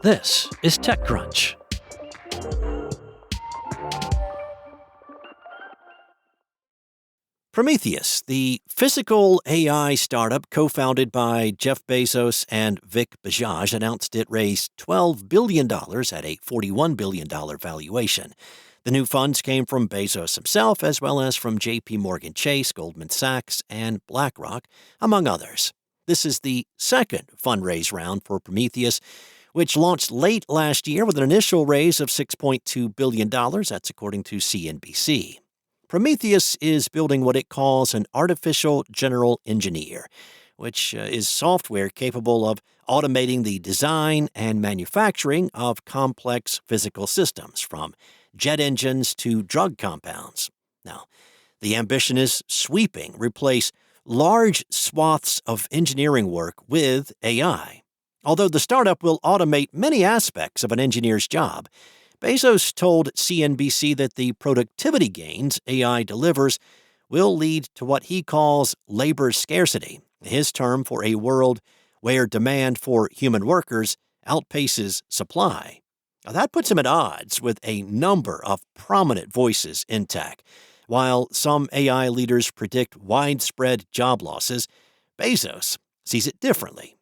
This is TechCrunch. Prometheus, the physical AI startup co-founded by Jeff Bezos and Vic Bajaj, announced it raised $12 billion at a $41 billion valuation. The new funds came from Bezos himself, as well as from J.P. Morgan Chase, Goldman Sachs, and BlackRock, among others. This is the second fundraise round for Prometheus, which launched late last year with an initial raise of $6.2 billion. That's according to CNBC. Prometheus is building what it calls an artificial general engineer, which is software capable of automating the design and manufacturing of complex physical systems, from jet engines to drug compounds. Now, the ambition is sweeping: replace large swaths of engineering work with AI. Although the startup will automate many aspects of an engineer's job, Bezos told CNBC that the productivity gains AI delivers will lead to what he calls labor scarcity, his term for a world where demand for human workers outpaces supply. Now, that puts him at odds with a number of prominent voices in tech. While some AI leaders predict widespread job losses, Bezos sees it differently.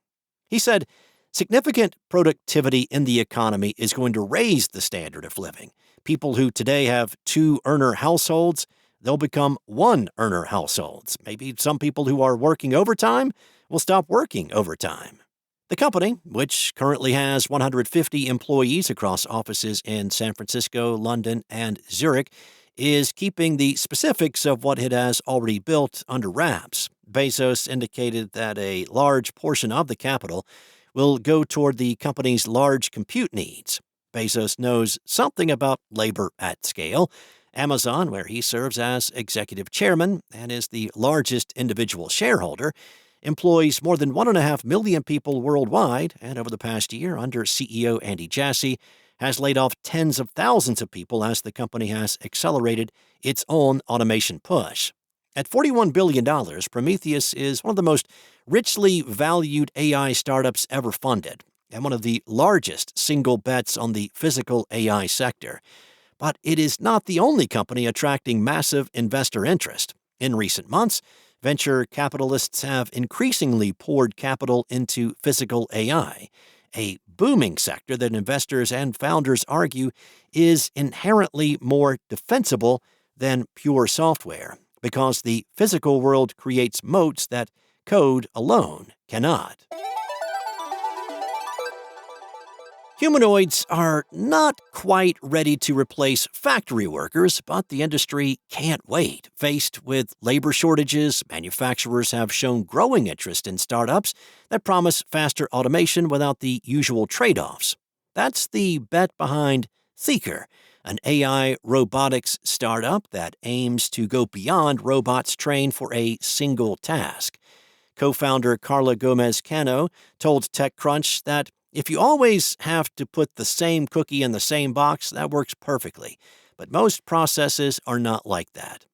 He said, "Significant productivity in the economy is going to raise the standard of living. People who today have two-earner households, they'll become one-earner households. Maybe some people who are working overtime will stop working overtime." The company, which currently has 150 employees across offices in San Francisco, London, and Zurich, is keeping the specifics of what it has already built under wraps. Bezos indicated that a large portion of the capital will go toward the company's large compute needs. Bezos knows something about labor at scale. Amazon, where he serves as executive chairman and is the largest individual shareholder, employs more than 1.5 million people worldwide, and over the past year, under CEO Andy Jassy, has laid off tens of thousands of people as the company has accelerated its own automation push. At $41 billion, Prometheus is one of the most richly valued AI startups ever funded, and one of the largest single bets on the physical AI sector. But it is not the only company attracting massive investor interest. In recent months, venture capitalists have increasingly poured capital into physical AI, a booming sector that investors and founders argue is inherently more defensible than pure software, because the physical world creates moats that code alone cannot. Humanoids are not quite ready to replace factory workers, but the industry can't wait. Faced with labor shortages, manufacturers have shown growing interest in startups that promise faster automation without the usual trade-offs. That's the bet behind Theker, an AI robotics startup that aims to go beyond robots trained for a single task. Co-founder Carla Gomez-Cano told TechCrunch that if you always have to put the same cookie in the same box, that works perfectly. But most processes are not like that.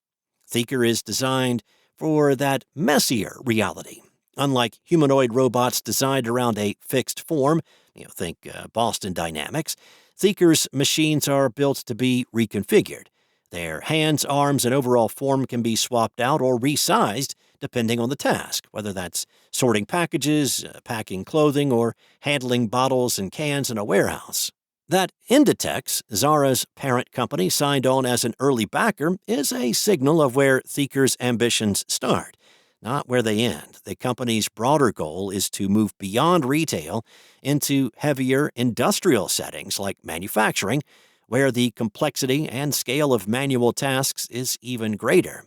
Theker is designed for that messier reality. Unlike humanoid robots designed around a fixed form, think Boston Dynamics, Theker's machines are built to be reconfigured. Their hands, arms, and overall form can be swapped out or resized depending on the task, whether that's sorting packages, packing clothing, or handling bottles and cans in a warehouse. That Inditex, Zara's parent company, signed on as an early backer is a signal of where Theker's ambitions start, not where they end. The company's broader goal is to move beyond retail into heavier industrial settings like manufacturing, where the complexity and scale of manual tasks is even greater.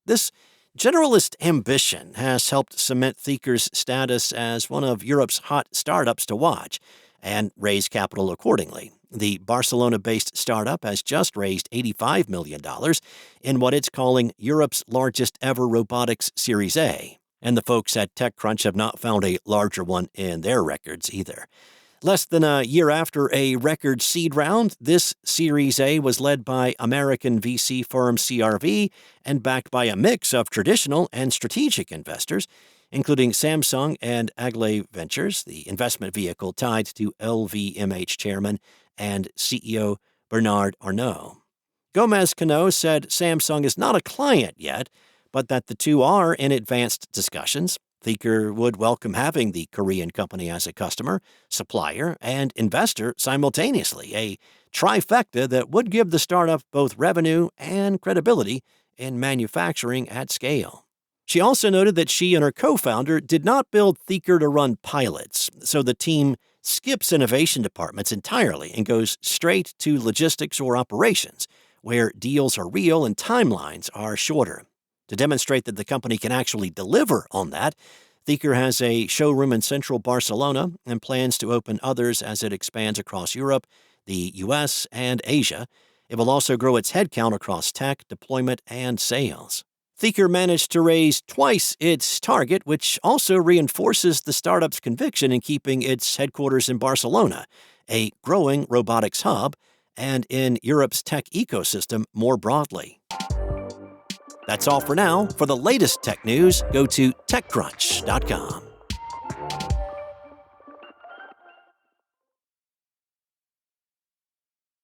This generalist ambition has helped cement Theker's status as one of Europe's hot startups to watch and raise capital accordingly. The Barcelona-based startup has just raised $85 million in what it's calling Europe's largest ever robotics Series A. And the folks at TechCrunch have not found a larger one in their records either. Less than a year after a record seed round, this Series A was led by American VC firm CRV and backed by a mix of traditional and strategic investors, including Samsung and Agle Ventures, the investment vehicle tied to LVMH chairman and CEO Bernard Arnault. Gomez-Cano said Samsung is not a client yet, but that the two are in advanced discussions. Theker would welcome having the Korean company as a customer, supplier, and investor simultaneously, a trifecta that would give the startup both revenue and credibility in manufacturing at scale. She also noted that she and her co-founder did not build Theker to run pilots, so the team skips innovation departments entirely and goes straight to logistics or operations, where deals are real and timelines are shorter. To demonstrate that the company can actually deliver on that, Theker has a showroom in central Barcelona and plans to open others as it expands across Europe, the U.S., and Asia. It will also grow its headcount across tech, deployment, and sales. Theker managed to raise twice its target, which also reinforces the startup's conviction in keeping its headquarters in Barcelona, a growing robotics hub, and in Europe's tech ecosystem more broadly. That's all for now. For the latest tech news, go to TechCrunch.com.